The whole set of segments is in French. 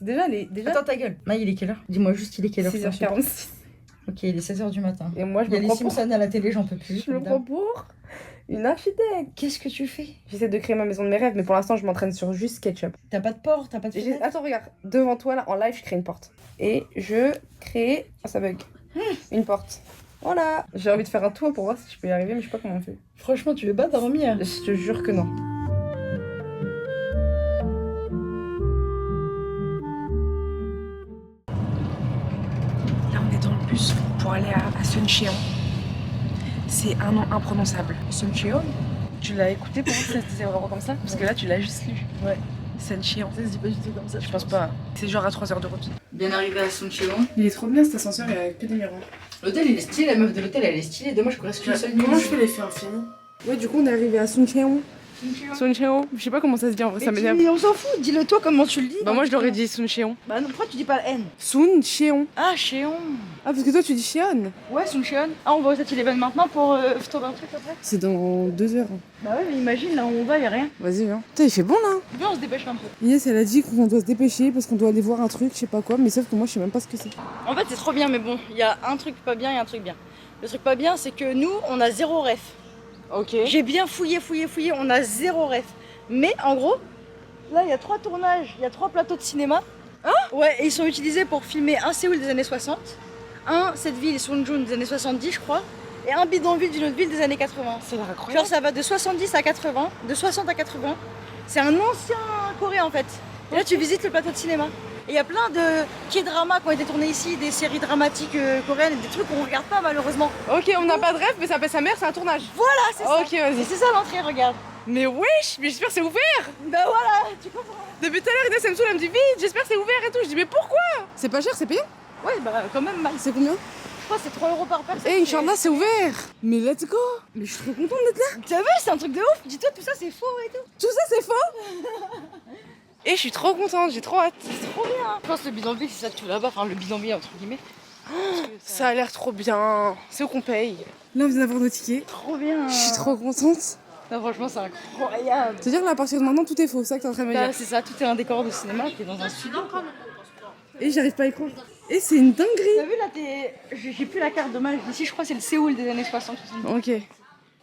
Déjà. Attends ta gueule. Maï, il est quelle heure? Dis-moi juste, il est quelle heure? 6h46. Ok, il est 16h du matin. Et moi, je Il y a me les prends pour... Simpsons à la télé, j'en peux plus. Je me prends pour une architecte. Qu'est-ce que tu fais? J'essaie de créer ma maison de mes rêves, mais pour l'instant, je m'entraîne sur juste SketchUp. T'as pas de porte, t'as pas de fenêtre? Attends, regarde. Devant toi, là, en live, je crée une porte. Et je crée... Ah, ça bug. Une porte. Voilà. J'ai envie de faire un tour pour voir si je peux y arriver, mais je sais pas comment on fait. Franchement, tu veux pas dormir? Je te jure que non. Là, on est dans le bus pour aller à Suncheon. C'est un nom imprononçable. Suncheon? Tu l'as écouté pour voir si ça se disait vraiment comme ça? Parce que là, tu l'as juste lu. Ouais. Suncheon. Ça se dit pas du tout comme ça. Je pense pas. C'est genre à 3 heures de route. Bien arrivé à Suncheon. Il est trop bien cet ascenseur, il y a que des miroirs. L'hôtel, il est stylé, la meuf de l'hôtel, elle est stylée. Dommage qu'il reste qu'une seule nuit. Comment je fais l'effet infini? Ouais, du coup, on est arrivé à Suncheon. Suncheon. Je sais pas comment ça se dit en vrai, ça m'énerve. Mais on s'en fout, dis-le toi comment tu le dis. Bah, moi, je l'aurais dit Suncheon. Bah non, pourquoi tu dis pas N? Suncheon. Ah, Chéon. Ah, parce que toi, tu dis Cheon. Ouais, Suncheon. Ah, on va au Set-Eleven maintenant pour photographier un truc après. C'est dans 2 heures. Bah ouais, mais imagine, là où on va, y'a rien. Vas-y, viens. Putain, il fait bon là. Viens, on se dépêche un peu. Inès, elle a dit qu'on doit se dépêcher parce qu'on doit aller voir un truc, je sais pas quoi, mais sauf que moi, je sais même pas ce que c'est. En fait, c'est trop bien, mais bon, il y a un truc pas bien et un truc bien. Le truc pas bien, c'est que nous, on a zéro ref. Ok. J'ai bien fouillé, on a zéro ref. Mais en gros, là, il y a 3 tournages, il y a 3 plateaux de cinéma. Hein? Ouais, et ils sont utilisés pour filmer un Séoul des années 60, un cette ville Suncheon des années 70, je crois, et un bidonville d'une autre ville des années 80. Ça a l'air Genre, incroyable. ça va de 70 à 80, de 60 à 80. C'est un ancien Corée en fait. Et là, tu visites le plateau de cinéma. Et il y a plein de K-dramas qui ont été tournés ici, des séries dramatiques coréennes, des trucs qu'on regarde pas malheureusement. Ok, on n'a pas de rêve, mais ça s'appelle sa mère, c'est un tournage. Voilà, c'est ça. Ok, Et vas-y. c'est ça l'entrée, regarde. Mais wesh, mais j'espère que c'est ouvert. Bah voilà, tu comprends. Depuis tout à l'heure, Inès, elle me saoule, elle me dit vite, j'espère que c'est ouvert et tout. Je dis, mais pourquoi? C'est pas cher, c'est payant? Ouais, bah quand même mal. C'est combien? Je crois que c'est 3 € par personne. Eh, Inch'Allah, c'est ouvert. Mais let's go. Mais je suis trop contente d'être là. T'as vu, c'est un truc de ouf. Dis-toi, tout ça c'est faux et tout. Tout ça, c'est faux. Et je suis trop contente, j'ai trop hâte. C'est trop bien. Je pense que le bidonville, c'est ça que tu veux là-bas. Enfin, le bidonville, entre guillemets. Ça a l'air trop bien. C'est où qu'on paye? Là, on vient d'avoir nos tickets. Trop bien. Je suis trop contente. Non, franchement, c'est incroyable. C'est-à-dire là, à partir de maintenant, tout est faux, c'est ça que t'es en train de me dire. C'est ça, tout est un décor de cinéma qui est dans un studio. Et j'arrive pas à y croire. Et c'est une dinguerie. T'as vu là, j'ai plus la carte, dommage. Ici, je crois que c'est le Séoul des années 60. Ok.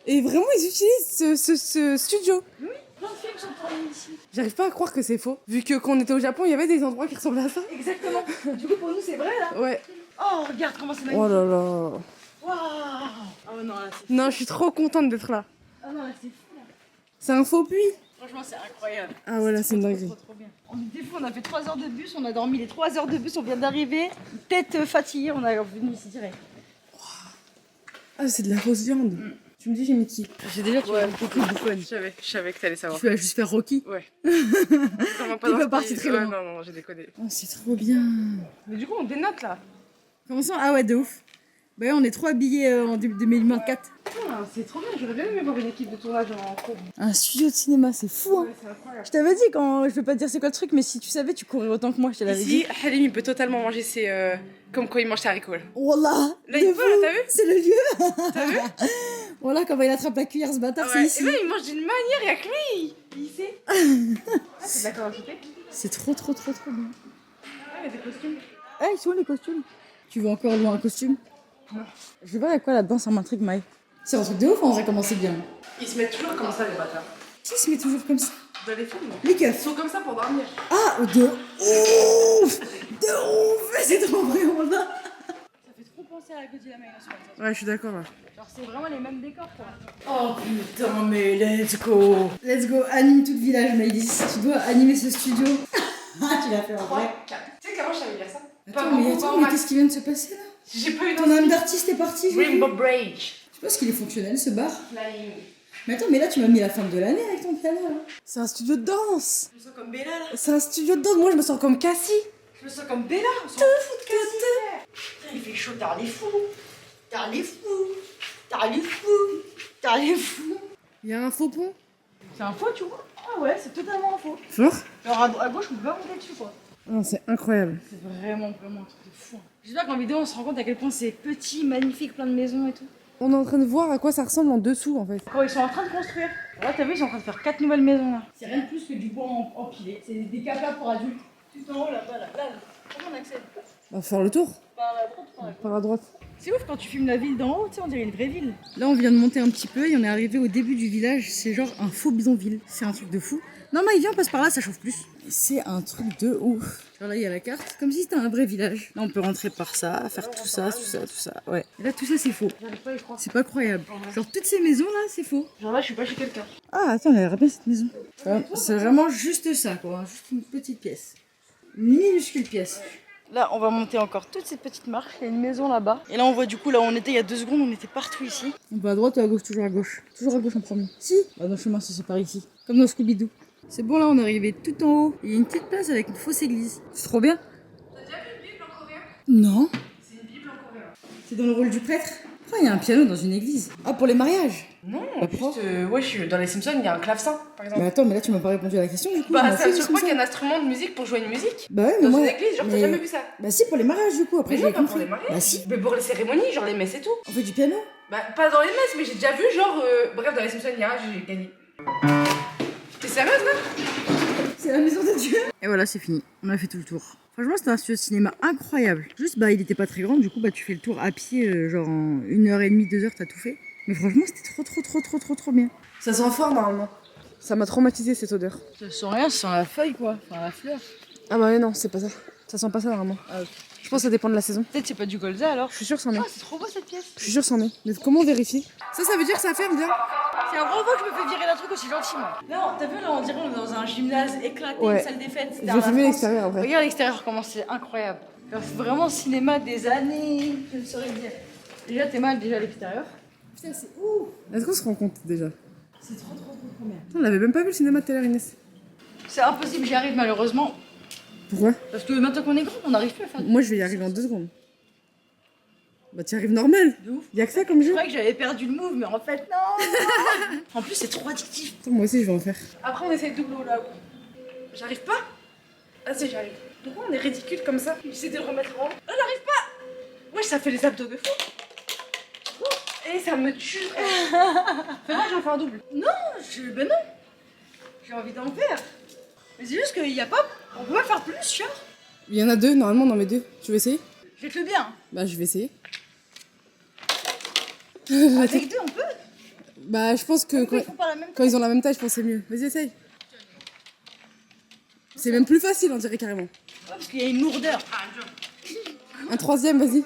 Et vraiment, ils utilisent ce studio. Oui, plein de films sont tournés ici. J'arrive pas à croire que c'est faux. Vu que quand on était au Japon, il y avait des endroits qui ressemblaient à ça. Exactement. Du coup, pour nous, c'est vrai là. Ouais. Oh, regarde comment c'est magnifique. Oh là là. Waouh. Oh non, là, c'est Non, je suis trop contente d'être là. Ah non, là, c'est fou là. C'est un faux puits. Franchement, c'est incroyable. Ah ouais, là, c'est une dinguerie. Trop bien. Des fois, on a fait 3 heures de bus, on a dormi les 3 heures de bus, on vient d'arriver, tête fatiguée, on est revenu ici direct. Ah, c'est de la fausse viande. Tu me dis, j'ai mis qui? J'ai déjà tué beaucoup de bouffonne. Je savais que t'allais savoir. Tu vas juste faire Rocky. Ouais. Vraiment T'es pas parti très loin. Non, j'ai déconné. Oh, c'est trop bien. Mais du coup, on dénote là. Comment ça? Ah ouais, de ouf. Bah, on est 3 habillés en 2024. Putain, c'est trop bien, j'aurais bien aimé voir une équipe de tournage en cours. Un studio de cinéma, c'est fou, hein. Ouais, c'est incroyable. Je t'avais dit quand. Je vais pas te dire c'est quoi le truc, mais si tu savais, tu courrais autant que moi, je te l'avais dit. Ici, Halim, il peut totalement manger ses. Comme quand il mange ses haricots. Wallah! Là, il peut, t'as vu? C'est le lieu! T'as vu? Voilà comment il attrape la cuillère, ce bâtard, c'est Ouais. ici. Et là, il mange d'une manière, il y a que lui. Il sait. Ah, c'est de la curiosité. C'est trop bien. Ah, il y a des costumes. Ah, ils sont où les costumes? Tu veux encore louer un costume? Non. Je vais voir avec quoi là-dedans, ça m'intrigue, Maï. C'est un truc de ouf en vrai, comment c'est bien. Ils se mettent toujours comme ça, les bâtards. Qui se met toujours comme ça? Dans les films. Les Ils keufs. sont comme ça pour dormir. Ah, de ouf! De ouf! C'est trop vraiment là. Ça fait trop penser à la Godzilla Minus One. Ouais, je suis d'accord là. Genre, c'est vraiment les mêmes décors, quoi. Oh putain, mais let's go. Let's go, anime tout le village, Maïlis. Tu dois animer ce studio. Ah, tu l'as fait en 3, vrai. 4. Tu sais qu'avant, je savais lire ça. Attends, mais qu'est-ce qui vient de se passer là? J'ai pas eu Ton âme d'artiste est partie. j'ai vu. Rainbow Bridge. Je pense qu'il est fonctionnel ce bar. Flying. Mais attends, mais là tu m'as mis la fin de l'année avec ton piano là. C'est un studio de danse. Je me sens comme Bella là. C'est un studio de danse. Moi, je me sens comme Cassie. Je me sens comme Bella. On s'en fout de Cassie. Putain, il fait chaud, t'as les fous. T'as les fous. Il y a un faux pont. C'est un faux, tu vois? Ah ouais, c'est totalement un faux. Fort. Alors à gauche, on peut pas monter dessus quoi. Non, c'est incroyable. C'est vraiment un truc de fou. J'espère qu'en vidéo on se rend compte à quel point c'est petit, magnifique, plein de maisons et tout. On est en train de voir à quoi ça ressemble en dessous en fait. Quand ils sont en train de construire. Là, t'as vu, ils sont en train de faire 4 nouvelles maisons là. C'est rien de plus que du bois empilé. C'est des capas pour adultes. Tout en haut là-bas, là. Comment on accède? On va faire le tour. Par la droite ou par la gauche? Par la droite. C'est ouf quand tu filmes la ville d'en haut, tu sais, on dirait une vraie ville. Là, on vient de monter un petit peu et on est arrivé au début du village. C'est genre un faux bidonville. C'est un truc de fou. Non, mais viens, on passe par là, ça chauffe plus. C'est un truc de ouf. Genre là, il y a la carte, comme si c'était un vrai village. Là, on peut rentrer par ça, faire tout ça, tout ça, tout ça. Ouais. Et là, tout ça, c'est faux. C'est pas croyable. Genre, toutes ces maisons là, c'est faux. Genre là, je suis pas chez quelqu'un. Ah, attends, elle a l'air bien cette maison. C'est vraiment juste ça, quoi. Juste une petite pièce. Une minuscule pièce. Là, on va monter encore toutes ces petites marches. Il y a une maison là-bas. Et là, on voit du coup, là où on était il y a 2 secondes, on était partout ici. On va à droite ou à gauche? Toujours à gauche. Toujours à gauche en premier. Si. Bah, nos chemins se séparent ici. Comme dans Scooby-Doo. C'est bon, là, on est arrivé tout en haut. Il y a une petite place avec une fausse église. C'est trop bien. T'as déjà vu une Bible en coréen? Non. C'est une Bible en coréen. C'est dans le rôle du prêtre. Pourquoi il y a un piano dans une église? Ah, pour les mariages? Non, Bah, juste, dans les Simpsons, il y a un clavecin, par exemple. Mais attends, mais là, tu m'as pas répondu à la question, du coup. Bah, ça me surprend qu'il y ait un instrument de musique pour jouer une musique. Bah ouais, mais Dans moi... une église, genre, t'as mais- jamais vu ça? Bah si, pour les mariages, du coup. Après, Mais j'ai non, pas compris. pour les mariages. Bah si. Mais pour les cérémonies, genre les messes et tout. On fait du piano? Bah, pas dans les messes, mais j'ai déjà vu, genre, bref, dans les Simpsons, il y a un, j'ai gagné. T'es sérieuse, là? C'est la maison de Dieu. Et voilà, c'est fini. On a fait tout le tour. Franchement, c'était un studio de cinéma incroyable. Juste, bah, il était pas très grand. Du coup, bah, tu fais le tour à pied, genre en 1h30, 2 heures, t'as tout fait. Mais franchement, c'était trop bien. Ça sent fort, normalement. Ça m'a traumatisé, cette odeur. Ça sent rien, ça sent la feuille, quoi. Enfin, la fleur. Ah bah ouais, non, c'est pas ça. Ça sent pas ça, normalement. Ah, ok. Je pense que ça dépend de la saison. Peut-être c'est pas du colza, alors. Je suis sûre que c'en est. Ah, c'est trop beau, cette pièce. Je suis sûre que c'en est. Mais comment on vérifie? Ça veut dire que ça ferme bien. C'est la première fois que je me fais virer d'un truc aussi gentiment. Là, t'as vu, là, on dirait qu'on est dans un gymnase éclaté, Ouais. une salle des fêtes. Je vais filmer l'extérieur, en vrai. Regarde l'extérieur, comment c'est incroyable. Genre, c'est vraiment cinéma des années, je ne saurais dire. Déjà, t'es mal, déjà, à l'extérieur. Putain, c'est ouf. Est-ce qu'on se rend compte déjà? C'est trop bien. On l'avait même pas vu le cinéma tout à l'heure, Inès. C'est impossible, j'y arrive malheureusement. Pourquoi? Parce que maintenant qu'on est grand, on n'arrive plus à faire Moi, je vais y arriver en 2 secondes. Bah, tu y arrives normal. de ouf. Y'a que ça comme Je jeu. croyais que j'avais perdu le move, mais en fait, non. En plus, c'est trop addictif. Attends, moi aussi, je vais en faire. Après, on essaye double là-haut. J'arrive pas? Ah, si, j'arrive. Pourquoi on est ridicule comme ça? J'essaie de le remettre en haut. Ah, j'arrive pas! Ouais, ça fait les abdos de fou. Et ça me tue. Fais moi, j'en fais un double. Ben non. J'ai envie d'en faire. Mais c'est juste qu'il y a pas. On peut pas faire plus, cher. Il y en a 2, normalement, dans mes 2. Tu veux essayer? Jette-le bien. Bah, je vais essayer. Avec 2, on peut. Bah, je pense que Pourquoi ils font pas la même quand ils ont la même taille, je pense que c'est mieux. Vas-y, essaye. C'est même plus facile, on dirait carrément. Ouais, parce qu'il y a une lourdeur. Un 3e, vas-y.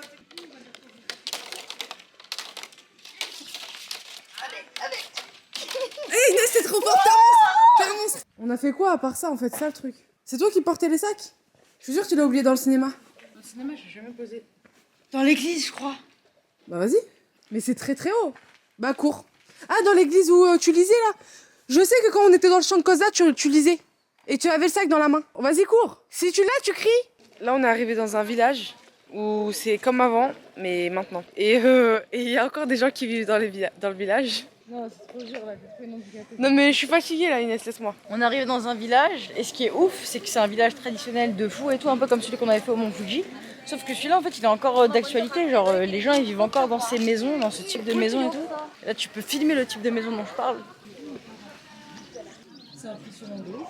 Eh Inès, c'est trop fort, t'as un monstre. On a fait quoi à part ça, en fait, ça le truc? C'est toi qui portais les sacs? Je suis sûre que tu l'as oublié dans le cinéma. Dans le cinéma, j'ai jamais posé. Dans l'église, je crois. Bah vas-y. Mais c'est très très haut. Bah cours. Ah, dans l'église où tu lisais là? Je sais que quand on était dans le champ de Cosa, tu lisais. Et tu avais le sac dans la main. Vas-y, cours. Si tu l'as, tu cries. Là, on est arrivé dans un village où c'est comme avant, mais maintenant. Et il y a encore des gens qui vivent dans le village. Non, c'est trop dur là, j'ai trouvé une handicapée. Non mais je suis fatiguée là, Inès, laisse-moi. On arrive dans un village, et ce qui est ouf, c'est que c'est un village traditionnel de fou et tout, un peu comme celui qu'on avait fait au Mont Fuji. Sauf que celui-là, en fait, il est encore d'actualité. Genre, les gens, ils vivent encore dans ces maisons, dans ce type de maison et tout. Et là, tu peux filmer le type de maison dont je parle. C'est impressionnant de ouf.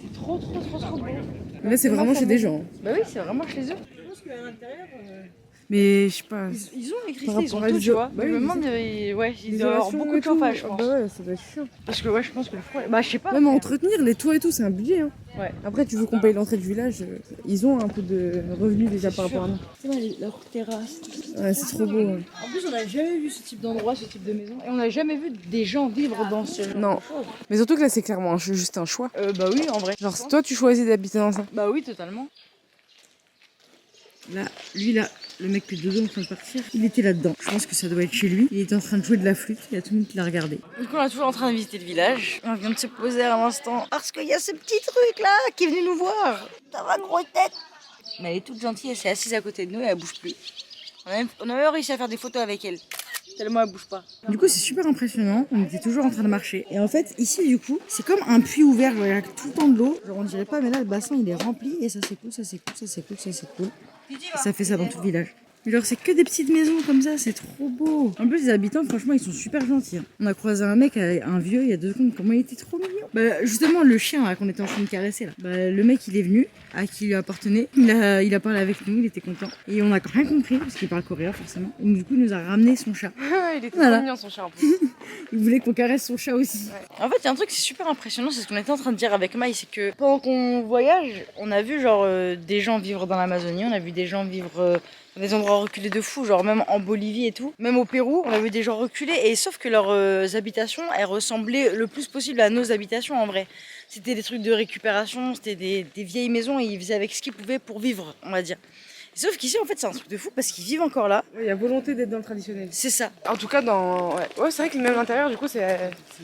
C'est trop beau. Là, c'est vraiment chez des gens. Bah oui, c'est vraiment chez eux. Je pense qu'à l'intérieur... Mais je sais pas. Ils ont l'électricité, Par ils ont rapport à tout, tu vois. bah je me oui, demande, ouais, ils doivent avoir beaucoup de chauffage, je pense. Bah ouais, ça doit être chiant. Parce que ouais, je pense que le froid... Bah je sais pas. Même entretenir les toits et tout, c'est un budget. Hein. Ouais. Après, tu veux qu'on paye l'entrée du village, ils ont un peu de revenus déjà par rapport à nous. C'est vrai, leur terrasse. Ouais, c'est trop beau. Ouais. En plus, on n'a jamais vu ce type d'endroit, ce type de maison. Et on n'a jamais vu des gens vivre dans ce genre Non. de choses. Mais surtout que là, c'est clairement juste un choix. Bah oui, en vrai. Genre, toi, tu choisis d'habiter dans ça. Bah oui, totalement. Là, lui, là, le mec qui est dedans en train de partir, il était là-dedans. Je pense que ça doit être chez lui. Il était en train de jouer de la flûte, il y a tout le monde qui l'a regardé. Du coup, on est toujours en train de visiter le village. On vient de se poser à l'instant. Parce qu'il y a ce petit truc là qui est venu nous voir. Ça va, grosse tête. Mais elle est toute gentille, elle s'est assise à côté de nous et elle bouge plus. On a même réussi à faire des photos avec elle. Tellement elle bouge pas. Du coup, c'est super impressionnant. On était toujours en train de marcher. Et en fait, ici, du coup, c'est comme un puits ouvert. Genre, il y a tout le temps de l'eau. Genre, on dirait pas, mais là, le bassin, il est rempli. Et ça s'écoule, ça s'écoule, ça s'écoule, ça s'écoule. Et ça fait ça dans tout le village. Genre c'est que des petites maisons comme ça, c'est trop beau. En plus les habitants franchement ils sont super gentils. On a croisé un mec, un vieux il y a 2 secondes, comment il était trop mignon. Bah justement le chien là qu'on était en train de caresser là. Bah le mec il est venu, à qui lui appartenait. Il a parlé avec nous, il était content. Et on n'a rien compris parce qu'il parle coréen forcément. Et du coup il nous a ramené son chat. Il était trop mignon son chat en plus. Il voulait qu'on caresse son chat aussi. En fait, il y a un truc qui est super impressionnant, c'est ce qu'on était en train de dire avec Maï, c'est que pendant qu'on voyage, on a vu genre des gens vivre dans l'Amazonie, on a vu des gens vivre dans des endroits reculés de fou, genre même en Bolivie et tout. Même au Pérou, on a vu des gens reculés, et sauf que leurs habitations, elles ressemblaient le plus possible à nos habitations en vrai. C'était des trucs de récupération, c'était des vieilles maisons, et ils faisaient avec ce qu'ils pouvaient pour vivre, on va dire. Sauf qu'ici, en fait, c'est un truc de fou parce qu'ils vivent encore là. Il y a volonté d'être dans le traditionnel. C'est ça. En tout cas, ouais, c'est vrai que même l'intérieur, du coup, c'est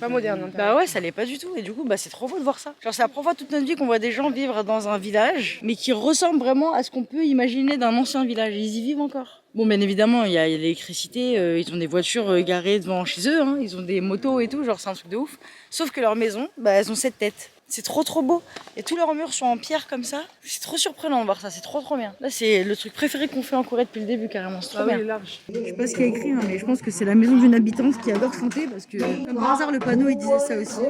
pas moderne. Bah ouais, ça l'est pas du tout. Et du coup, bah, c'est trop beau de voir ça. Genre, c'est la première fois toute notre vie qu'on voit des gens vivre dans un village, mais qui ressemblent vraiment à ce qu'on peut imaginer d'un ancien village. Ils y vivent encore. Bon, bien évidemment, il y a l'électricité, ils ont des voitures garées devant chez eux, hein. Ils ont des motos et tout, genre, c'est un truc de ouf. Sauf que leurs maisons, bah, elles ont cette tête. C'est trop beau. Et tous leurs murs sont en pierre comme ça. C'est trop surprenant de voir ça, c'est trop bien. Là, c'est le truc préféré qu'on fait en Corée depuis le début, carrément. C'est trop bien. Oui, large. Je sais pas ce qu'il y a écrit, hein, mais je pense que c'est la maison d'une habitante qui adore chanter parce que, comme par hasard, le panneau il disait ça aussi.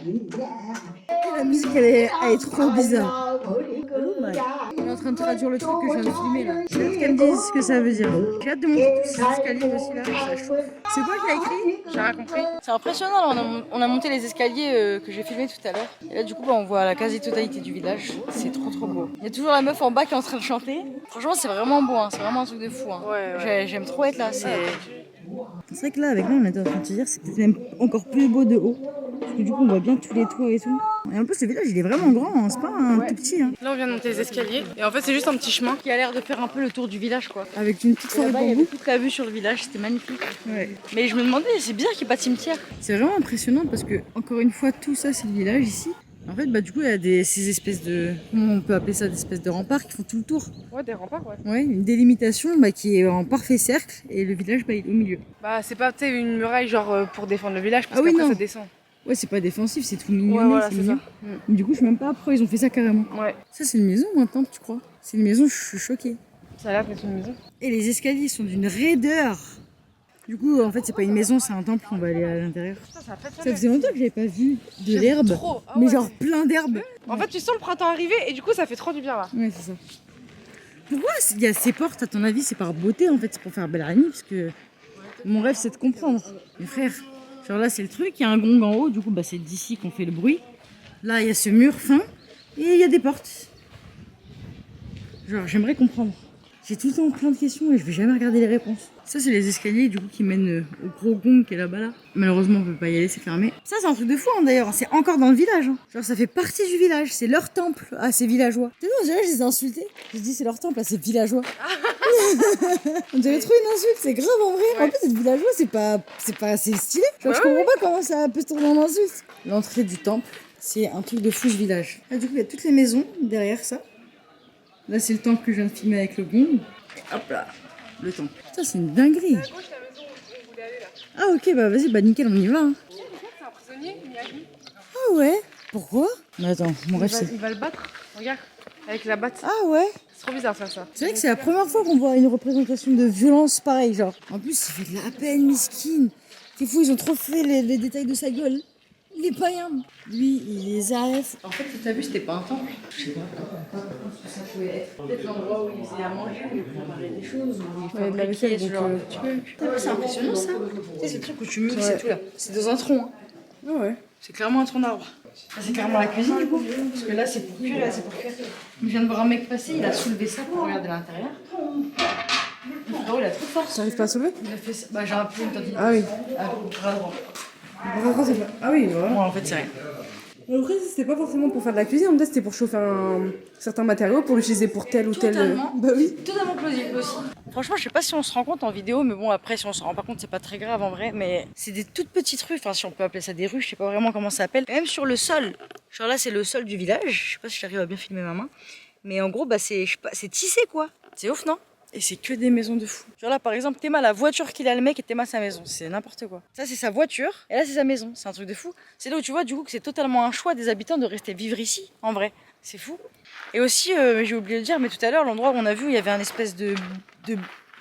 Et la musique elle est trop bizarre. On est en train de traduire le truc que je viens de filmer là. J'ai hâte qu'elle me dise ce que ça veut dire. J'ai hâte de montrer tous ces escaliers aussi là, ça chauffe. C'est quoi qui a écrit? J'ai rien compris. C'est impressionnant, là, on a monté les escaliers que j'ai filmés tout à l'heure. Et là, du coup, bah, on voit la quasi-totalité du village. C'est trop beau. Il y a toujours la meuf en bas qui est en train de chanter. Franchement, c'est vraiment beau, hein. C'est vraiment un truc de fou. Hein. Ouais. J'aime trop être là. C'est vrai que là, avec nous, on était en train de se dire, c'est peut-être même encore plus beau de haut. Parce que du coup, on voit bien tous les toits et tout. Et en plus, le village, il est vraiment grand, hein. C'est pas un tout petit. Hein. Là, on vient de monter les escaliers. Et en fait, c'est juste un petit chemin. Qui a l'air de faire un peu le tour du village, quoi. Avec une petite forêt de Là-bas, il y bambou. avait toute la vue sur le village, c'était magnifique. Ouais. Mais je me demandais, c'est bizarre qu'il n'y ait pas de cimetière. C'est vraiment impressionnant parce que, encore une fois, tout ça, c'est le village ici. En fait, bah, du coup, il y a ces espèces de. Comment on peut appeler ça? Des espèces de remparts qui font tout le tour. Ouais, des remparts, ouais. Ouais, une délimitation bah, qui est en parfait cercle et le village bah, il est au milieu. Bah, c'est pas, tu sais, une muraille genre pour défendre le village parce Ah oui, qu'après non. ça descend. Ouais, c'est pas défensif, c'est tout mignon. Ouais, voilà, c'est c'est mignon. ça. Du coup, je sais même pas pourquoi ils ont fait ça carrément. Ouais. Ça, c'est une maison ou un temple, tu crois? C'est une maison, je suis choquée. Ça a l'air d'être une maison. Et les escaliers sont d'une raideur. Du coup, en fait, c'est pas une maison, c'est un temple, on va aller à l'intérieur. Ça fait Ça faisait longtemps que j'avais pas vu de J'aime l'herbe, trop. Ah mais ouais, genre plein d'herbe. En fait, tu sens le printemps arriver et du coup, ça fait trop du bien là. Ouais, c'est ça. Pourquoi il y a ces portes, à ton avis? C'est par beauté en fait, c'est pour faire belle à la nuit, parce que mon rêve c'est de comprendre. Mes frères, genre là c'est le truc, il y a un gong en haut, du coup bah, c'est d'ici qu'on fait le bruit. Là il y a ce mur fin et il y a des portes. Genre j'aimerais comprendre. J'ai tout le temps plein de questions et je vais jamais regarder les réponses. Ça c'est les escaliers du coup qui mènent au gros gong qui est là-bas là. Malheureusement on peut pas y aller, c'est fermé. Ça c'est un truc de fou hein, d'ailleurs, c'est encore dans le village. Hein. Genre ça fait partie du village, c'est leur temple à ces villageois. Tu sais, on dirait que je les ai insultés. Je dis c'est leur temple à ces villageois. On dirait trop une insulte, c'est grave en vrai. En plus être villageois c'est pas assez stylé. Genre je comprends pas comment ça peut se tourner en insulte. L'entrée du temple, c'est un truc de fou ce village. Là du coup il y a toutes les maisons derrière ça. Là, c'est le temple que je viens de filmer avec le gong. Hop là, le temple. Ça, c'est une dinguerie. Ah, ok, bah vas-y, bah nickel, on y va. Hein. C'est un prisonnier, Miyagi. Ah ouais? Pourquoi? Mais attends, mon rêve, c'est. Il va le battre. Regarde, avec la batte. Ah ouais? C'est trop bizarre de faire ça. C'est vrai que c'est la première fois qu'on voit une représentation de violence pareille, genre. En plus, il fait de la peine, miskin. C'est fou, ils ont trop fait les détails de sa gueule. Il est pas rien. Lui, il les arrête. En fait, t'as vu, c'était pas un temple. Je sais pas ce que ça pouvait être. Peut-être l'endroit où ils faisaient à manger, où ils préparaient des choses, où ils Ouais, de la vaisselle, fabriquaient ce genre de trucs. T'as vu, c'est impressionnant ça. Tu sais, c'est le truc où tu mixes et tout là. C'est dans un tronc. Hein. Ah ouais. C'est clairement un tronc d'arbre. Ça, c'est clairement la cuisine du coup. Parce que là, c'est pour cuire, là, c'est pour cuire. Je viens de voir un mec passer, il a soulevé ça pour regarder l'intérieur. Le frérot, il a trop fort. J'arrive pas à soulever. Il a fait ça. Bah, j'ai un peu une tendinite. Ah oui. Grave. Ah oui, voilà. Ouais, en fait, c'est rien. Après, c'était pas forcément pour faire de la cuisine, en fait, c'était pour chauffer certains matériaux, pour l'utiliser pour tel ou tel. Totalement. Bah oui. Totalement plausible aussi. Franchement, je sais pas si on se rend compte en vidéo, mais bon, après, si on se rend pas compte, c'est pas très grave en vrai. Mais c'est des toutes petites rues, enfin, si on peut appeler ça des rues, je sais pas vraiment comment ça s'appelle. Même sur le sol. Genre là, c'est le sol du village. Je sais pas si j'arrive à bien filmer ma main. Mais en gros, bah, c'est tissé quoi. C'est ouf, non? Et c'est que des maisons de fou. Genre là, par exemple, Théma, la voiture qu'il a le mec et Théma, sa maison. C'est n'importe quoi. Ça, c'est sa voiture et là, c'est sa maison. C'est un truc de fou. C'est là où tu vois, du coup, que c'est totalement un choix des habitants de rester vivre ici, en vrai. C'est fou. Et aussi, j'ai oublié de dire, mais tout à l'heure, l'endroit où on a vu, il y avait un espèce de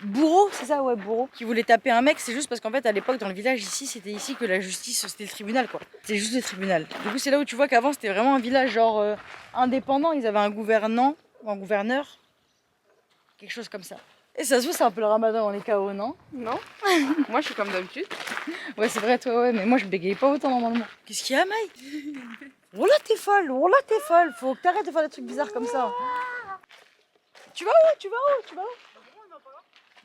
bourreau, c'est ça, ouais, bourreau, qui voulait taper un mec. C'est juste parce qu'en fait, à l'époque, dans le village ici, c'était ici que la justice, c'était le tribunal, quoi. C'était juste le tribunal. Du coup, c'est là où tu vois qu'avant, c'était vraiment un village genre indépendant. Ils avaient un gouvernant ou un gouverneur, quelque chose comme ça. Et ça se voit, c'est un peu le ramadan, on est KO, non? Non. Moi, je suis comme d'habitude. Ouais, c'est vrai, toi, ouais, mais moi, je bégaye pas autant normalement. Qu'est-ce qu'il y a, Maï? Oh là, t'es folle, oh là, t'es folle. Faut que t'arrêtes de faire des trucs bizarres comme ça. Tu vas où? Tu vas où? Tu vas où?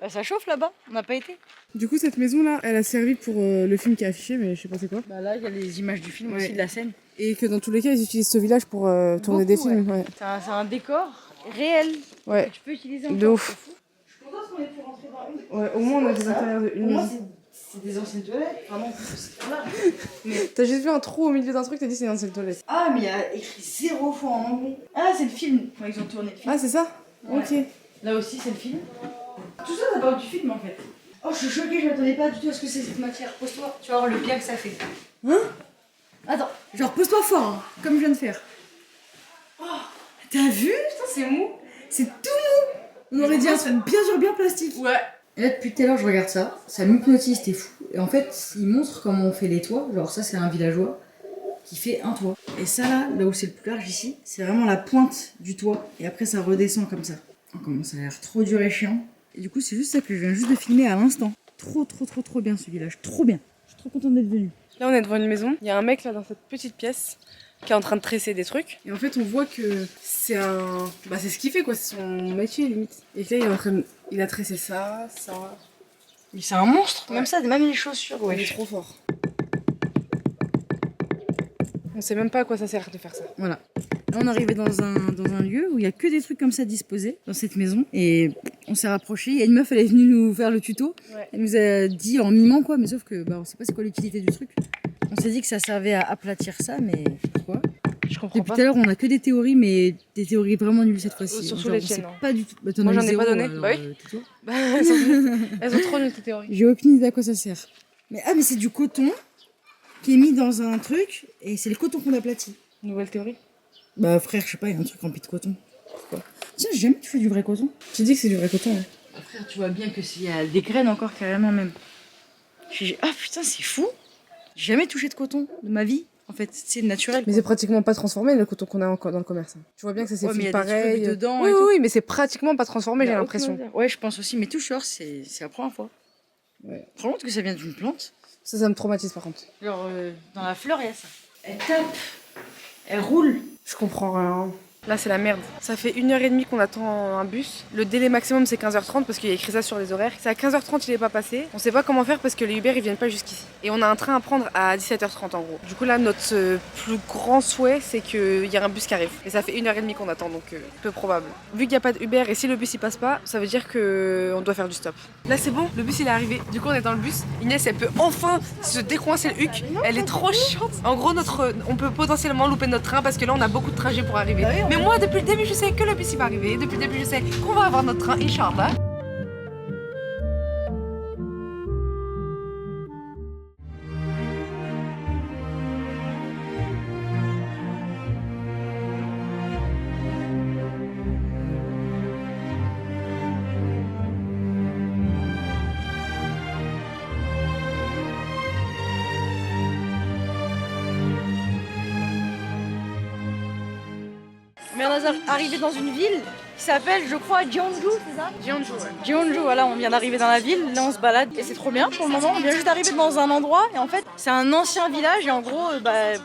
Bah, ça chauffe là-bas, on n'a pas été. Du coup, cette maison-là, elle a servi pour le film qui est affiché, mais je sais pas c'est quoi. Bah là, il y a les images du film Ouais. aussi, de la scène. Et que dans tous les cas, ils utilisent ce village pour tourner Beaucoup, des films. Ouais. C'est un décor réel Ouais. que tu peux utiliser De encore. ouf. C'est fou. Je suis contente qu'on ait pu rentrer dans une. Ouais, au moins, on a des intérieurs de Pour une moi, maison. c'est des anciennes toilettes. Enfin, non, c'est là. T'as juste vu un trou au milieu d'un truc, t'as dit c'est une ancienne toilette. Ah, mais il y a écrit 0 fois en anglais. Ah, c'est le film. Quand ils ont tourné le film. Ah, c'est ça? Ouais. Ok. Là aussi, c'est le film. Tout ça, ça parle du film en fait. Oh, je suis choquée, je m'attendais pas du tout à ce que c'est cette matière. Pose-toi, tu vas voir le bien que ça fait. Hein? Attends, genre pose-toi fort, hein, comme je viens de faire. Oh, t'as vu? Putain, c'est mou. C'est tout mou. On aurait dit un truc bien plastique. Ouais. Et là, depuis tout à l'heure, je regarde ça. Ça m'hypnotise, t'es fou. Et en fait, il montre comment on fait les toits. Genre, ça, c'est un villageois qui fait un toit. Et ça, là où c'est le plus large ici, c'est vraiment la pointe du toit. Et après, ça redescend comme ça. Oh, comment ça a l'air trop dur et chiant. Et du coup, c'est juste ça que je viens juste de filmer à l'instant. Trop bien ce village. Trop bien. Je suis trop contente d'être venue. Là, on est devant une maison. Il y a un mec là dans cette petite pièce qui est en train de tresser des trucs. Et en fait, on voit que c'est un. Bah, c'est ce qu'il fait quoi, c'est son métier limite. Et que là, il est en train de. Il a tressé ça. Mais c'est un monstre. Ouais. Même ça, même les chaussures. Il est trop fort. On sait même pas à quoi ça sert de faire ça. Voilà. Là, on est arrivé dans un lieu où il y a que des trucs comme ça disposés dans cette maison. Et on s'est rapproché. Il y a une meuf, elle est venue nous faire le tuto. Ouais. Elle nous a dit en mimant quoi, mais sauf que bah, on sait pas c'est quoi l'utilité du truc. On s'est dit que ça servait à aplatir ça, mais pourquoi? Je comprends Depuis pas. tout à l'heure, on a que des théories, mais des théories vraiment nulles cette fois-ci. Surtout Genre, les on sait tiennes, hein. pas du tout. Bah, t'en Moi, as eu j'en ai zéro, pas donné. alors, Bah oui. tais-toi. Bah, elles ont trop nul tes théories. J'ai aucune idée à quoi ça sert. Mais c'est du coton qui est mis dans un truc et c'est le coton qu'on aplatit. Nouvelle théorie. Bah frère, je sais pas, il y a un truc rempli de coton. Pourquoi? Tiens, j'ai jamais tu fais du vrai coton. Tu dis que c'est du vrai coton. Hein. Ah, frère, tu vois bien que s'il y a des graines encore carrément même. Ah putain, c'est fou. J'ai jamais touché de coton de ma vie. En fait, c'est naturel. Mais c'est pratiquement pas transformé le coton qu'on a encore dans le commerce. Hein. Tu vois bien que ça s'est Ouais, mais fait il y a des pareil. trucs dedans Oui, et tout. oui, mais c'est pratiquement pas transformé, j'ai l'impression. Ouais, je pense aussi. Mais tout genre, c'est la première fois. Ouais. Prends compte que ça vient d'une plante. Ça me traumatise par contre. Genre, dans la fleur, il y a ça. Elle tape. Elle roule. Je comprends rien. Là, c'est la merde. Ça fait 1h30 qu'on attend un bus. Le délai maximum, c'est 15h30 parce qu'il y a écrit ça sur les horaires. C'est à 15h30, il est pas passé. On sait pas comment faire parce que les Uber, ils viennent pas jusqu'ici. Et on a un train à prendre à 17h30 en gros. Du coup, là, notre plus grand souhait, c'est qu'il y a un bus qui arrive. Et ça fait 1h30 qu'on attend, donc peu probable. Vu qu'il n'y a pas de Uber et si le bus il passe pas, ça veut dire qu'on doit faire du stop. Là, c'est bon, le bus il est arrivé. Du coup, on est dans le bus. Inès, elle peut enfin se décoincer le huc. Elle est trop chiante. En gros, on peut potentiellement louper notre train parce que là, on a beaucoup de trajets pour arriver. Bah oui, Mais moi, depuis le début, je sais que le bus il va arriver. Depuis le début, je sais qu'on va avoir notre train, Inch'Allah. Mais on est arrivé dans une ville qui s'appelle, je crois, Jeonju, c'est ça? Jeonju, ouais. Jeonju, voilà, on vient d'arriver dans la ville, là on se balade et c'est trop bien pour le moment. On vient juste d'arriver dans un endroit et en fait c'est un ancien village et en gros,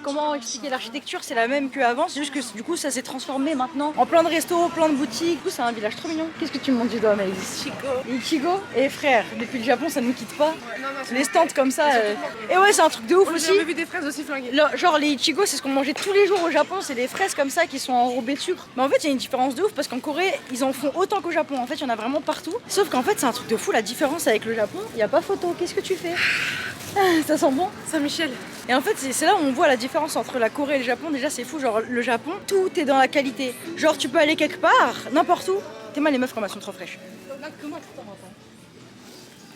comment expliquer l'architecture, c'est la même qu'avant, c'est juste que du coup ça s'est transformé maintenant en plein de restos, plein de boutiques. Du coup c'est un village trop mignon. Qu'est-ce que tu me montres du doigt, Maëlys? Les Ichigo. Et frère, depuis le Japon ça nous quitte pas. Les stands comme ça. Et ouais, c'est un truc de ouf aussi. J'ai jamais vu des fraises aussi flinguées. Genre les Ichigo, c'est ce qu'on mangeait tous les jours au Japon, c'est des fraises comme ça qui sont enrobées de sucre. Mais en fait, il y a une différence de ouf parce qu'en Corée, ils en font autant qu'au Japon. En fait, il y en a vraiment partout. Sauf qu'en fait, c'est un truc de fou la différence avec le Japon. Il y a pas photo. Qu'est-ce que tu fais? Ça sent bon? Saint-Michel. Et en fait, c'est là où on voit la différence entre la Corée et le Japon. Déjà, c'est fou. Genre, le Japon, tout est dans la qualité. Genre, tu peux aller quelque part, n'importe où. T'es mal les meufs comme elles sont trop fraîches.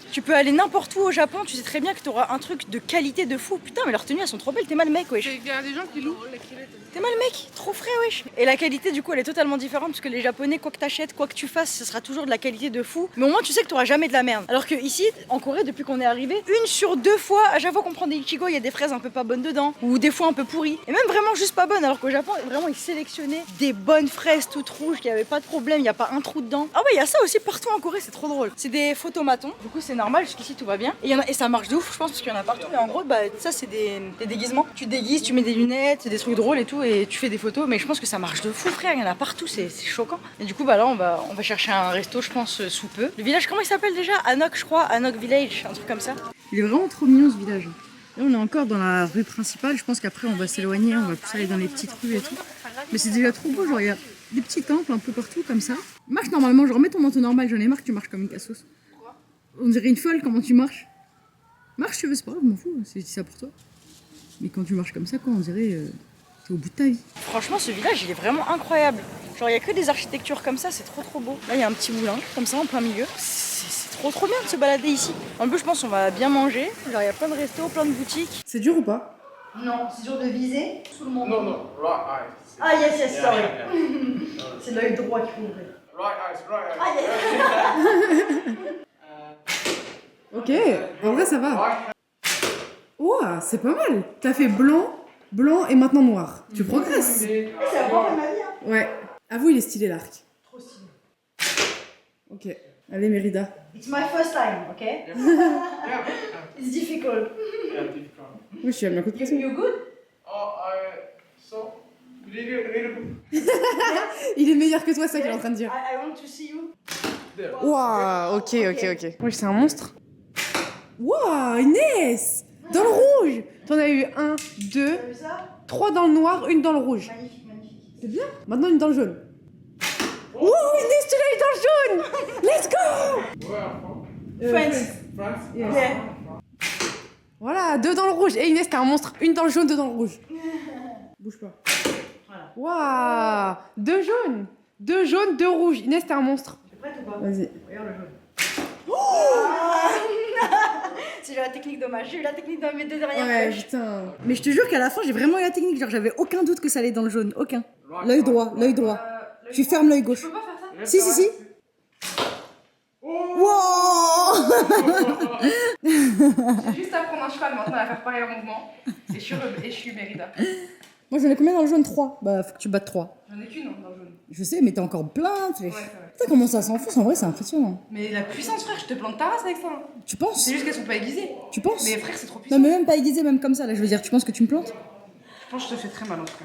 Tu peux aller n'importe où au Japon, tu sais très bien que t'auras un truc de qualité de fou. Putain, mais leurs tenues elles sont trop belles, t'es mal mec, wesh. Il y a des gens qui louent. T'es mal mec, trop frais, wesh. Et la qualité du coup elle est totalement différente parce que les japonais, quoi que t'achètes, quoi que tu fasses, ce sera toujours de la qualité de fou. Mais au moins tu sais que t'auras jamais de la merde. Alors que ici, en Corée, depuis qu'on est arrivé, 1/2 fois, à chaque fois qu'on prend des ichigo, il y a des fraises un peu pas bonnes dedans. Ou des fois un peu pourries. Et même vraiment juste pas bonnes. Alors qu'au Japon, vraiment ils sélectionnaient des bonnes fraises toutes rouges, qui avaient pas de problème, il y a pas un trou dedans. Ah ouais, il y a ça aussi partout en Corée, c'est trop drôle. C'est des photomatons. Du coup c'est normal, jusqu'ici tout va bien. Et ça marche de ouf, je pense, parce qu'il y en a partout. Et en gros, bah, ça, c'est des déguisements. Tu te déguises, tu mets des lunettes, des trucs drôles et tout, et tu fais des photos. Mais je pense que ça marche de fou, frère. Il y en a partout, c'est choquant. Et du coup, bah là, on va chercher un resto, je pense, sous peu. Le village, comment il s'appelle déjà? Anok, je crois. Anok Village, un truc comme ça. Il est vraiment trop mignon, ce village. Là, on est encore dans la rue principale. Je pense qu'après, on va s'éloigner, on va plus aller dans les petites rues et tout. Mais c'est déjà trop beau, genre, il y a des petits temples un peu partout, comme ça. Marche normalement, genre, remets ton manteau normal. J'en ai marre que tu marches comme une cassos. On dirait une folle, comment tu marches. Marche, tu veux, c'est pas grave, je m'en fous, c'est ça pour toi. Mais quand tu marches comme ça, quoi, on dirait t'es au bout de ta vie. Franchement, ce village, il est vraiment incroyable. Genre, il y a que des architectures comme ça, c'est trop beau. Là, il y a un petit moulin, comme ça, en plein milieu. C'est trop bien de se balader ici. En plus, je pense qu'on va bien manger. Genre, il y a plein de restos, plein de boutiques. C'est dur ou pas? Non, c'est dur de viser. Tout le monde. No, no, right eye. Ah, yes, sorry. C'est l'œil droit qu'il faut ouvrir. Right eyes, right eyes. Ah, yes. Ok, en vrai ça va. Ouah, c'est pas mal. T'as fait blanc, blanc et maintenant noir. Tu progresses. C'est la première de ma vie, hein. Ouais. Avoue, il est stylé l'arc. Trop stylé. Ok. Allez, Mérida. It's my first time, okay? Yeah. It's difficult. Yeah, difficult. Oui, je suis à bien coup de pression. You good? Oh, so, little Il est meilleur que toi, c'est ça qu'il est en train de dire. I want to see you. there. Ouah, ok. Oui, c'est un monstre. Ouah, Inès! Dans le rouge! T'en as eu 1, 2, T'as vu ça? 3 dans le noir, une dans le rouge. Magnifique. C'est bien. Maintenant une dans le jaune. Ouh, Inès, tu l'as eu dans le jaune! Let's go! Where from? France. France? Yes. Yeah. Voilà, 2 dans le rouge. Et Inès, t'es un monstre. Une dans le jaune, 2 dans le rouge. Bouge pas. Voilà. Waouh! 2 jaunes. 2 jaunes, 2 rouges. Inès, t'es un monstre. T'es prête ou pas? Vas-y. Regarde le jaune. C'est la technique dommage. J'ai eu la technique dans mes deux dernières Ouais, flèches. putain. Mais je te jure qu'à la fin, j'ai vraiment eu la technique. Genre, j'avais aucun doute que ça allait dans le jaune. Aucun. L'œil droit. Tu fermes l'œil gauche. Je peux pas faire ça? Si. Wow. J'ai juste à prendre un cheval maintenant à faire pareil en mouvement. Et je suis Mérida. Moi, j'en ai combien dans le jaune? 3. Bah, faut que tu battes 3. J'en ai qu'une dans le jaune. Je sais, mais t'as encore plein de flèches. Ouais, c'est vrai. Putain, comment ça s'enfonce? En vrai, c'est impressionnant. Mais la puissance, frère, je te plante ta race avec ça. Tu penses? C'est juste qu'elles sont pas aiguisées. Tu penses? Mais frère, c'est trop puissant. Non, mais même pas aiguisé, même comme ça. Là, je veux dire, tu penses que tu me plantes? Je pense que je te fais très mal en tout cas.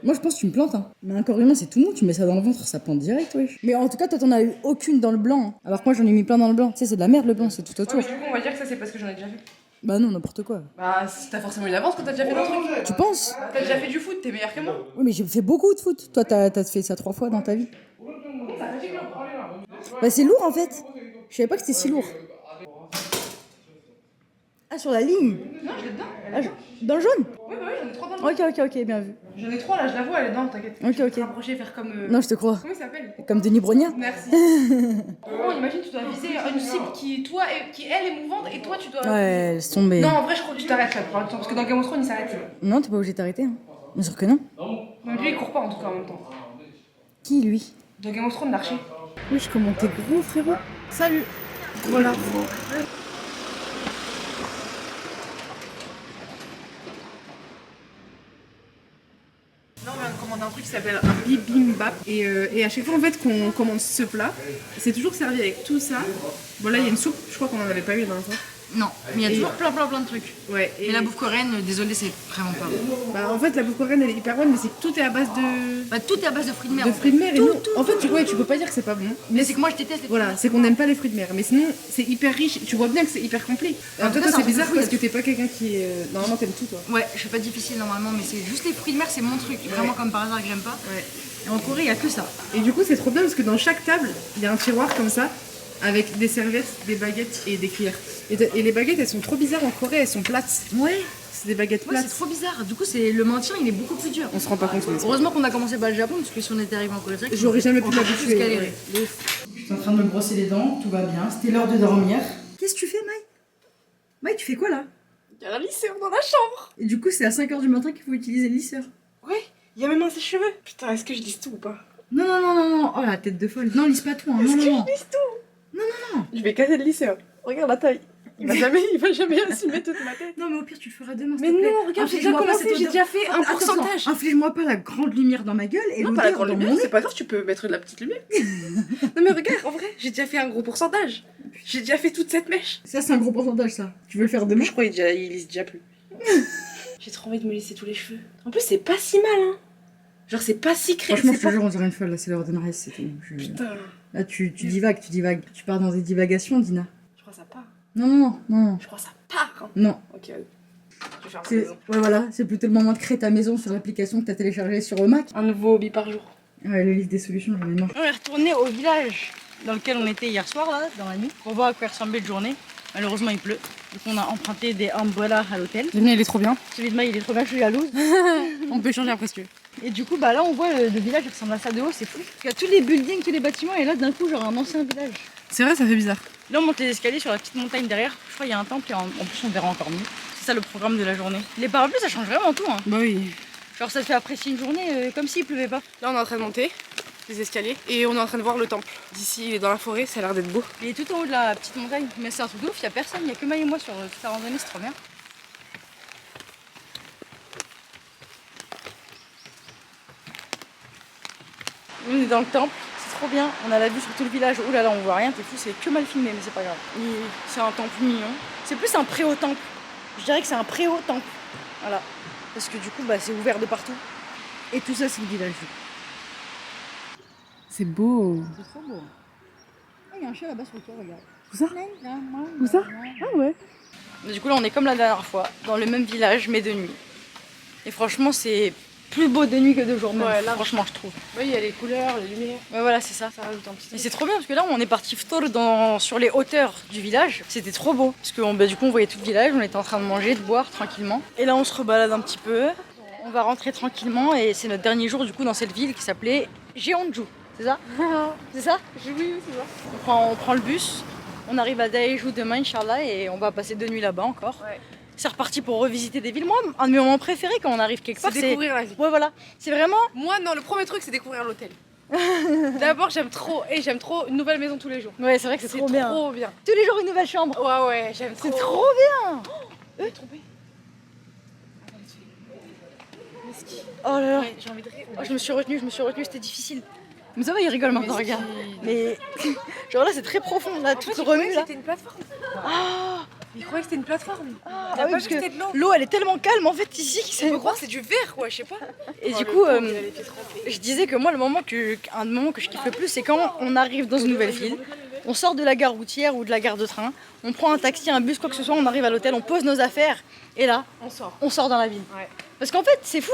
Moi, je pense que tu me plantes. Hein. Mais un corps humain, c'est tout mou. Tu mets ça dans le ventre, ça plante direct, wesh. Mais en tout cas, toi, t'en as eu aucune dans le blanc. Hein. Alors que moi, j'en ai mis plein dans le blanc. Tu sais, c'est de la merde le blanc, c'est tout Ouais, autour. mais du coup, on va dire que ça, c'est parce que j'en ai déjà fait. Bah non, n'importe quoi. Bah, t'as forcément eu l'avance quand t'as déjà fait un truc. Tu penses? T'as déjà fait du foot, t'es meilleur que moi. Oui, mais j'ai fait beaucoup de foot. Toi, t'as fait ça 3 fois dans ta vie. Bah, c'est lourd en fait. Je savais pas que c'était si lourd. Ah, sur la ligne? Non, je l'ai dedans. Ah, dans le jaune? Oui, bah oui, j'en ai 3 dans le Ok, bien vu. J'en ai 3 là, je la vois, elle est dedans, t'inquiète. Ok. Je vais te rapprocher, faire comme. Non, je te crois. Comment il s'appelle? Comme Denis Brognard. Merci. Oh, imagine, tu dois viser une cible qui, toi, qui elle est mouvante et toi, tu dois. Ouais, laisse tomber. Non, en vrai, je crois que tu t'arrêtes là, parce que dans Game of Thrones, il s'arrête. Non, t'es pas obligé de t'arrêter. Hein. Bien sûr que non. Mais lui, il court pas en tout cas en même temps. Qui, lui? Dans Game of Thrones, l'archer. Wesh, comment t'es gros, frérot. Salut. Voilà. Là, on vient de commander un truc qui s'appelle un bibimbap. Et à chaque fois, en fait, qu'on commande ce plat, c'est toujours servi avec tout ça. Bon, là, il y a une soupe, je crois qu'on en avait pas eu la dernière fois. Non, mais il y a Et- toujours plein de trucs. Ouais, et Mais la bouffe coréenne, désolé, c'est vraiment pas bon. bah, en fait, la bouffe coréenne, elle est hyper bonne, mais c'est que tout est à base Bah, tout est à base de fruits de mer. de en fruits fait. de mer. Et Tout, nous, tout, en fait, tout. tu peux pas dire que c'est pas bon. Mais c'est que moi, je déteste les Voilà, c'est qu'on n'aime pas les fruits de mer. Mais sinon, c'est hyper riche. Tu vois bien que c'est hyper complet. En En tout fait, cas, toi, c'est un c'est truc bizarre de fou, parce il y que a t'es pas quelqu'un qui est. Normalement, t'aimes tout, toi. Ouais, je suis pas difficile normalement, mais c'est juste les fruits de mer, c'est mon truc. Vraiment comme par hasard que j'aime pas. Ouais. Et en Corée, il y a que ça. Et du coup, c'est trop bien parce que dans chaque table, il y a un tiroir comme ça, avec des serviettes, des baguettes et des cuillères. Et les baguettes, elles sont trop bizarres en Corée, elles sont plates. Ouais. C'est des baguettes Ouais, plates. c'est trop bizarre. Du coup, le maintien, il est beaucoup plus dur. On se rend pas compte. Heureusement qu'on a commencé par le Japon, parce que si on était arrivé en Corée, c'est vrai que J'aurais jamais pu on aurait m'habituer. plus galéré. De ouf. Je suis en train de me brosser les dents, tout va bien. C'était l'heure de dormir. Qu'est-ce que tu fais, Maï? Maï, tu fais quoi là? Il y a un lisseur dans la chambre. Et du coup, c'est à 5h du matin qu'il faut utiliser le lisseur. Ouais, il y a même un sèche-cheveux. Putain, est-ce que je lisse tout ou pas? Non, non, non, non, non. Oh la tête de folle. Non, lisse pas tout. Hein. Est-ce Non, que non, non. je lisse tout? Je vais casser le lisseur. Regarde la taille. Il va jamais assumer toute ma tête. Non, mais au pire, tu le feras demain. Mais s'il te plaît. non, regarde, j'ai déjà Inflige-moi pas commencé, cette j'ai odeur. déjà fait un Attends, pourcentage. Inflige-moi pas la grande lumière dans ma gueule et Non, pas la l'odeur grande dans lumière, mon nez. c'est pas grave, tu peux mettre de la petite lumière. Non mais regarde, en vrai, j'ai déjà fait un gros pourcentage. J'ai déjà fait toute cette mèche. Ça, c'est un gros pourcentage, ça. Tu veux le faire demain? Je crois qu'il lisse déjà plus. J'ai trop envie de me lisser tous les cheveux. En plus, c'est pas si mal, hein. Genre, c'est pas si cré. Franchement, je c'est te pas... jure, on dirait une folle, là, c'est l'heure de mariage, c'est tout. Putain, Là, tu divagues, tu divagues. Tu pars dans des divagations, Dina. je crois que ça part. Non, non, non, non. Je crois que ça part. Hein. Non. Ok, allez. Je vais faire ma C'est... maison. Ouais, voilà, c'est plutôt le moment de créer ta maison sur l'application que t'as téléchargée sur Mac. Un nouveau hobby par jour. Ouais, le livre des solutions, j'en ai marre. On est retourné au village dans lequel on était hier soir, là, dans la nuit, pour voir à quoi ressemblait la journée. Malheureusement, il pleut. Du coup, on a emprunté des umbrellas à l'hôtel. Le mien, il est trop bien. Celui de Maï, il est trop bien, je suis jalouse. On peut changer après si tu veux. Et du coup, bah là, on voit le village, il ressemble à ça de haut, c'est fou. Parce qu'il y a tous les buildings, tous les bâtiments, et là, d'un coup, genre un ancien village. C'est vrai, ça fait bizarre. Là, on monte les escaliers sur la petite montagne derrière. Je crois qu'il y a un temple, et en plus, on verra encore mieux. C'est ça le programme de la journée. Les parapluies, ça change vraiment tout. Hein. Bah oui. Genre, ça te fait apprécier une journée comme s'il pleuvait pas. Là, on est en train de monter les escaliers et on est en train de voir le temple. D'ici, il est dans la forêt, ça a l'air d'être beau. Il est tout en haut de la petite montagne, mais c'est un truc de ouf, il y a personne, il y a que Maï et moi sur toute la randonnée, c'est trop bien. On est dans le temple, c'est trop bien, on a la vue sur tout le village. Oh là là, on voit rien, t'es fou, c'est que mal filmé, mais c'est pas grave. C'est un temple mignon. C'est plus un préau-temple. Je dirais que c'est un préau-temple. Voilà. Parce que du coup, bah, c'est ouvert de partout. Et tout ça, c'est le village. C'est beau. C'est trop beau. Ah, il y a un chat là-bas sur le toit, regarde. Où ça? Où ça? Ah ouais. Du coup, là, on est comme la dernière fois, dans le même village, mais de nuit. Et franchement, c'est plus beau de nuit que de jour même. Ouais, là, franchement, je trouve. Oui, il y a les couleurs, les lumières. Ouais, voilà, c'est ça. Ça rajoute un petit. Et c'est trop bien parce que là, on est parti sur les hauteurs du village. C'était trop beau. Parce que bah, du coup, on voyait tout le village, on était en train de manger, de boire tranquillement. Et là, on se rebalade un petit peu. On va rentrer tranquillement et c'est notre dernier jour du coup dans cette ville qui s'appelait Jeonju. C'est ça? C'est ça? Oui, c'est ça. On prend le bus, on arrive à Daejeon demain, Inch'Allah, et on va passer 2 nuits là-bas encore. Ouais. C'est reparti pour revisiter des villes. Moi, un de mes moments préférés quand on arrive quelque part, C'est découvrir la vie. Ouais, voilà. C'est vraiment. Moi, non, le premier truc, c'est découvrir l'hôtel. D'abord, j'aime trop une nouvelle maison tous les jours. Ouais, c'est vrai que c'est trop bien. Trop bien. Tous les jours, une nouvelle chambre. Ouais, ouais, j'aime trop. C'est trop bien. Je me suis trompée. Oh là là. Ouais, j'ai envie de rire. Oh, je me suis retenue, c'était difficile. Mais ça va, il rigole maintenant, Mais regarde. si. Mais genre là, c'est très profond, là, En tout fait, se il croyait remue que là. c'était une plateforme. Ah, Il croyait que c'était une plateforme. ah Il a oui, pas parce vu que c'était que de l'eau. l'eau, elle est tellement calme en fait ici. On peut croire que c'est du verre, quoi, je sais pas. Et Oh, du le coup, pauvre, il a les pieds trempés. je disais que moi, un moment que je kiffe le plus, c'est quand on arrive dans une nouvelle ville, on sort de la gare routière ou de la gare de train, on prend un taxi, un bus, quoi que ce soit, on arrive à l'hôtel, on pose nos affaires, et là, On sort. on sort dans la ville. Ouais. Parce qu'en fait, c'est fou,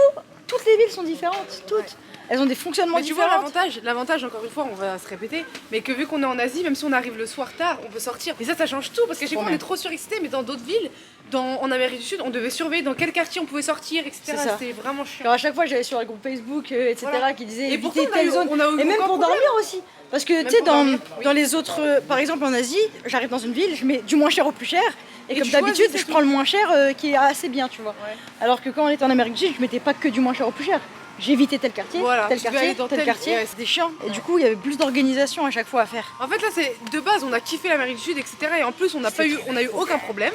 toutes les villes sont différentes, toutes. Ouais. Elles ont des fonctionnements Mais tu vois, différents. l'avantage, encore une fois, on va se répéter, mais que vu qu'on est en Asie, même si on arrive le soir tard, on peut sortir. Et ça change tout, parce qu'à chaque fois, on est trop surexcité, mais dans d'autres villes, en Amérique du Sud, on devait surveiller dans quel quartier on pouvait sortir, etc. C'est ça. C'était vraiment chiant. Alors à chaque fois, j'allais sur les groupes Facebook, etc., Voilà. qui disaient Et éviter pourtant, telle zone. on a eu Et même aucun pour problème. dormir aussi. Parce que Même tu sais, pour dormir, oui. dans les autres, par exemple en Asie, j'arrive dans une ville, je mets du moins cher au plus cher. Et, Et comme tu d'habitude, choisis, c'est je tout. prends le moins cher qui est assez bien, tu vois. Ouais. Alors que quand on était en Amérique du Sud, je mettais pas que du moins cher au plus cher. J'évitais tel quartier, Voilà, tel tu devais quartier, aller dans tel tel- quartier. ouais. C'était chiant. Et du coup, il y avait plus d'organisation à chaque fois à faire. En fait, là, c'est de base, on a kiffé l'Amérique du Sud, etc. Et en plus, on a eu aucun problème.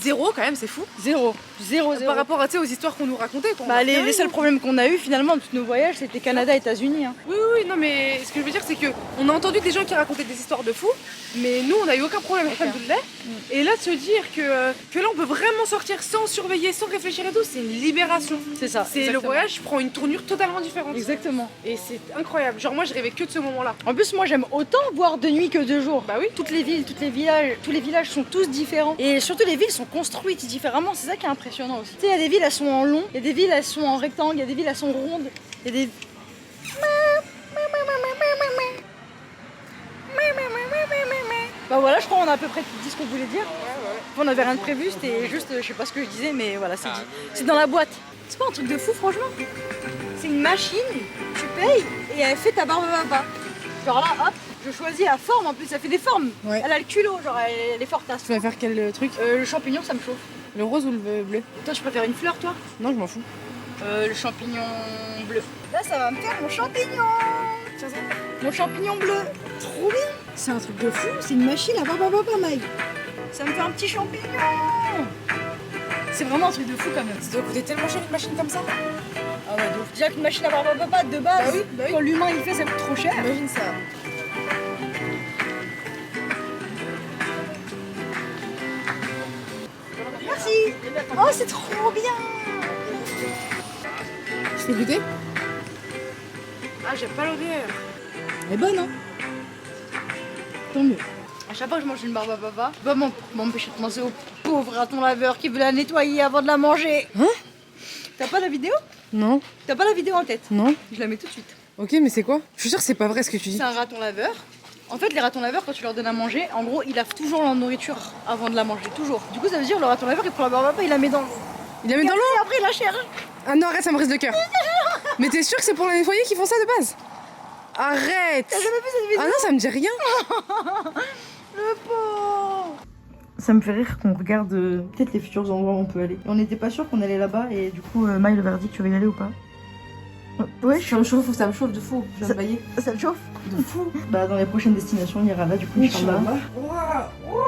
Zéro, quand même, c'est fou. Zéro. Par rapport à, tu sais, aux histoires qu'on nous racontait. qu'on Bah, a les rien seuls eu. problèmes qu'on a eu finalement de tous nos voyages, c'était Canada, États-Unis. Hein. Oui, non, mais ce que je veux dire, c'est que on a entendu des gens qui racontaient des histoires de fous, mais nous, on a eu aucun problème, alhamdoulilah. Et là, de se dire que là, on peut vraiment sortir sans surveiller, sans réfléchir et tout, c'est une libération. C'est ça. C'est le exactement. voyage prend une tournure totalement différente. Exactement. Et c'est incroyable. Genre, moi, je rêvais que de ce moment-là. En plus, moi j'aime autant voir de nuit que de jour. Bah oui. Toutes les villes, tous les villages sont tous différents. Et surtout, les villes sont construites différemment. C'est ça qui est impressionnant aussi. Tu sais, il y a des villes, elles sont en long, il y a des villes, elles sont en rectangle, il y a des villes, elles sont rondes. Il y a des. Bah voilà, je crois qu'on a à peu près dit ce qu'on voulait dire. On n'avait rien de prévu, c'était juste, je sais pas ce que je disais, mais voilà, c'est dit. C'est dans la boîte. C'est pas un truc de fou, franchement. C'est une machine, tu payes et elle fait ta barbe papa. Genre là, hop, je choisis la forme en plus, ça fait des formes. Ouais. Elle a le culot, genre elle est forte. Tu vas faire quel truc? Le champignon, ça me chauffe. Le rose ou le bleu? Toi, tu préfères une fleur, toi? Non, je m'en fous. Le champignon bleu. Là, ça va me faire mon champignon. Tiens ça. Mon champignon bleu. Trop bien. C'est un truc de fou. C'est une machine à papa, Maï. Ça me fait un petit champignon. C'est vraiment un truc de fou quand même. Ça doit coûter tellement cher une machine comme ça. Ah ouais, de ouf. Déjà qu'une machine à papa de base, quand l'humain il fait, ça coûte trop cher. Imagine ça. Merci. Oh, c'est trop bien. Je peux goûter? Ah, j'aime pas l'odeur. Elle est bonne, hein? Tant mieux. À chaque fois que je mange une barbe à papa, je peux pas m'empêcher de penser au pauvre raton laveur qui veut la nettoyer avant de la manger. Hein? T'as pas la vidéo? Non, T'as pas la vidéo en tête? non. Je la mets tout de suite. Ok, mais c'est quoi? Je suis sûre que c'est pas vrai ce que tu dis. C'est un raton laveur. En fait, les ratons laveurs, quand tu leur donnes à manger, en gros, ils lavent toujours leur nourriture avant de la manger, toujours. Du coup, ça veut dire le raton laveur, il prend la barbe à papa, il la met dans l'eau. Il la met dans l'eau? Et après, il la cherche. Ah non, arrête, ça me brise le cœur. Mais t'es sûre que c'est pour la nettoyer qu'ils font ça de base? Arrête! T'as jamais vu cette vidéo? Ah non, ça me dit rien. Le pauvre. Ça me fait rire qu'on regarde peut-être les futurs endroits où on peut aller. On n'était pas sûr qu'on allait là-bas et du coup, Maï, le verdict, tu veux y aller ou pas? Ouais, Ça me chauffe, ça me chauffe de fou. Je viens de bailler. ça te chauffe? De fou. Bah, dans les prochaines destinations, on ira là, du coup, Inch'Allah. Waouh!